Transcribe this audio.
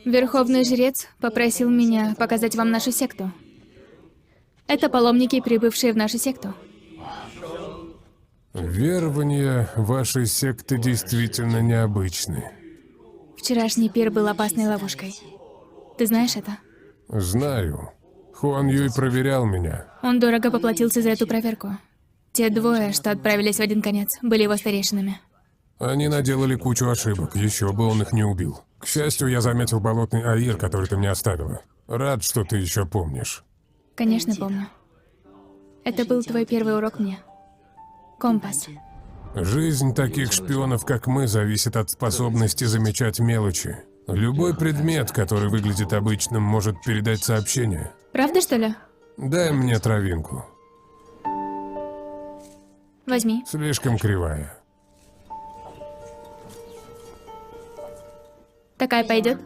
Верховный жрец попросил меня показать вам нашу секту. Это паломники, прибывшие в нашу секту. Верования вашей секты действительно необычны. Вчерашний пир был опасной ловушкой. Ты знаешь это? Знаю. Хуан Юй проверял меня. Он дорого поплатился за эту проверку. Те двое, что отправились в один конец, были его старейшинами. Они наделали кучу ошибок, еще бы он их не убил. К счастью, я заметил болотный аир, который ты мне оставила. Рад, что ты еще помнишь. Конечно, помню. Это был твой первый урок мне. Компас. Жизнь таких шпионов, как мы, зависит от способности замечать мелочи. Любой предмет, который выглядит обычным, может передать сообщение. Правда, что ли? Дай мне травинку. Возьми. Слишком кривая. Такая пойдет?